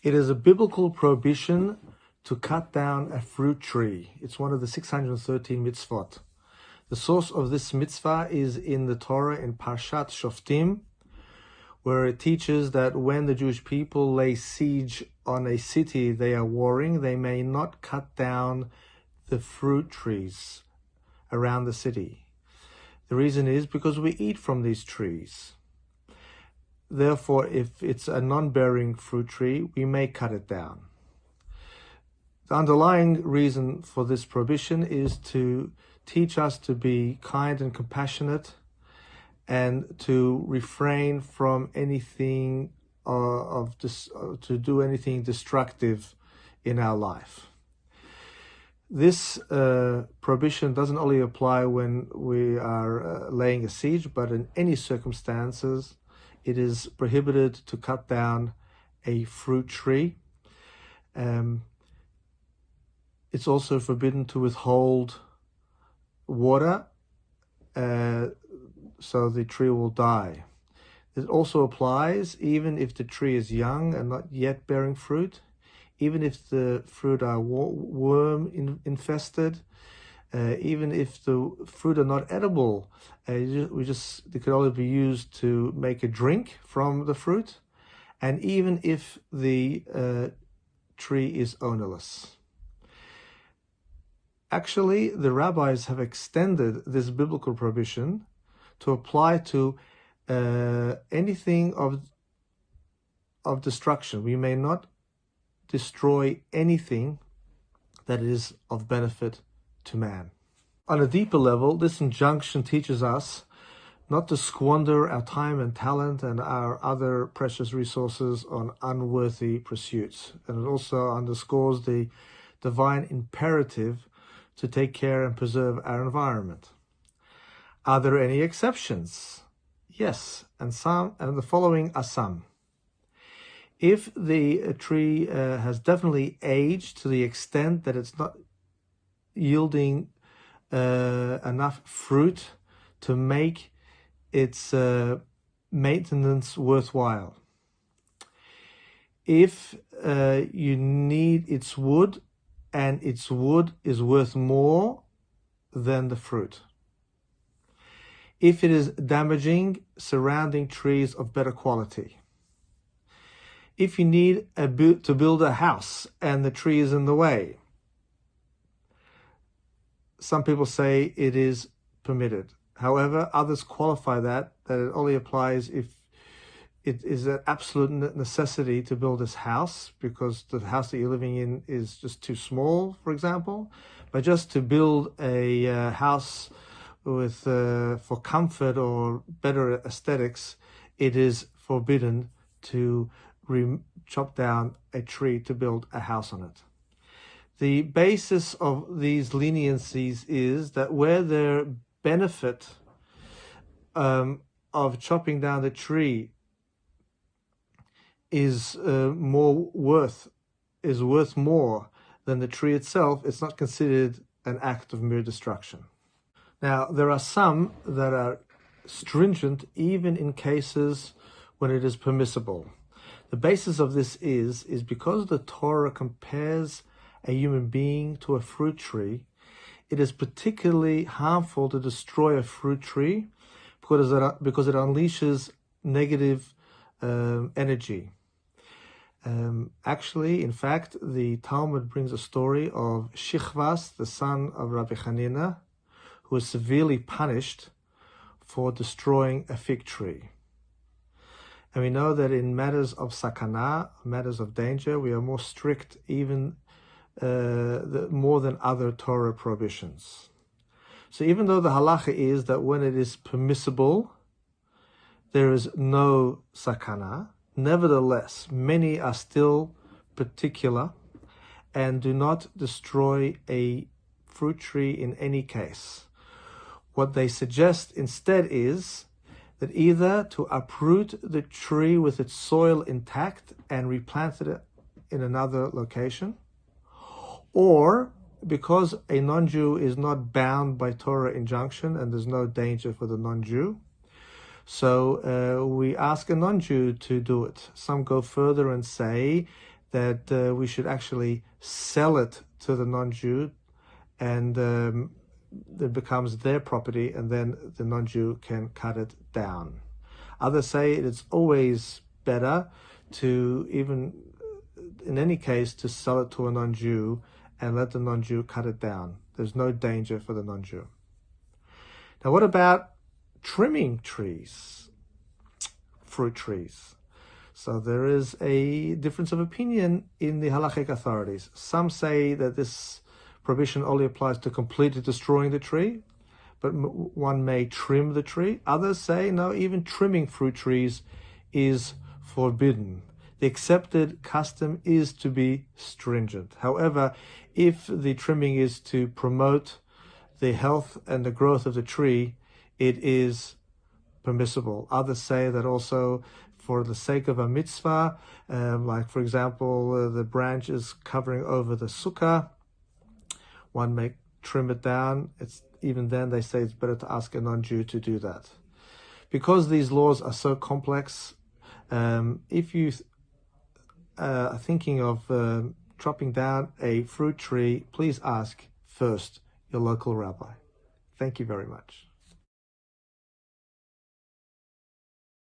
It is a biblical prohibition to cut down a fruit tree. It's one of the 613 mitzvot. The source of this mitzvah is in the Torah in Parshat Shoftim, where it teaches that when the Jewish people lay siege on a city they are warring, they may not cut down the fruit trees around the city. The reason is because we eat from these trees. Therefore, if it's a non-bearing fruit tree, we may cut it down. The underlying reason for this prohibition is to teach us to be kind and compassionate and to refrain from anything to do anything destructive in our life. This prohibition doesn't only apply when we are laying a siege, but in any circumstances, it is prohibited to cut down a fruit tree. It's also forbidden to withhold water, so the tree will die. It also applies even if the tree is young and not yet bearing fruit, even if the fruit are worm-infested, even if the fruit are not edible. They could only be used to make a drink from the fruit, and even if the tree is ownerless. Actually, the rabbis have extended this biblical prohibition to apply to anything of destruction. We may not destroy anything that is of benefit to man. On a deeper level, this injunction teaches us not to squander our time and talent and our other precious resources on unworthy pursuits. And it also underscores the divine imperative to take care and preserve our environment. Are there any exceptions? Yes, and the following are some. If the tree has definitely aged to the extent that it's not yielding enough fruit to make its maintenance worthwhile. If you need its wood and its wood is worth more than the fruit. If it is damaging surrounding trees of better quality. If you need to build a house and the tree is in the way. Some people say it is permitted. However, others qualify that it only applies if it is an absolute necessity to build this house because the house that you're living in is just too small, for example. But just to build a house with for comfort or better aesthetics, it is forbidden to chop down a tree to build a house on it. The basis of these leniencies is that where their benefit of chopping down the tree is worth more than the tree itself, it's not considered an act of mere destruction. Now, there are some that are stringent even in cases when it is permissible. The basis of this is because the Torah compares a human being to a fruit tree, it is particularly harmful to destroy a fruit tree because it unleashes negative energy. Actually, in fact, the Talmud brings a story of Shichvas, the son of Rabbi Hanina, who was severely punished for destroying a fig tree. And we know that in matters of sakana, matters of danger, we are more strict even more than other Torah prohibitions. So even though the halacha is that when it is permissible, there is no sakana, nevertheless, many are still particular and do not destroy a fruit tree in any case. What they suggest instead is that either to uproot the tree with its soil intact and replant it in another location, or because a non-Jew is not bound by Torah injunction and there's no danger for the non-Jew, so we ask a non-Jew to do it. Some go further and say that we should actually sell it to the non-Jew, and it becomes their property, and then the non-Jew can cut it down. Others say it's always better to, even in any case, to sell it to a non-Jew and let the non-Jew cut it down. There's no danger for the non-Jew. Now, what about trimming trees, fruit trees? So there is a difference of opinion in the halachic authorities. Some say that this prohibition only applies to completely destroying the tree, but one may trim the tree. Others say, no, even trimming fruit trees is forbidden. The accepted custom is to be stringent. However, if the trimming is to promote the health and the growth of the tree, it is permissible. Others say that also for the sake of a mitzvah, like for example, the branch is covering over the sukkah, one may trim it down. Even then they say it's better to ask a non-Jew to do that. Because these laws are so complex, if you are thinking of chopping down a fruit tree, please ask first your local rabbi. Thank you very much.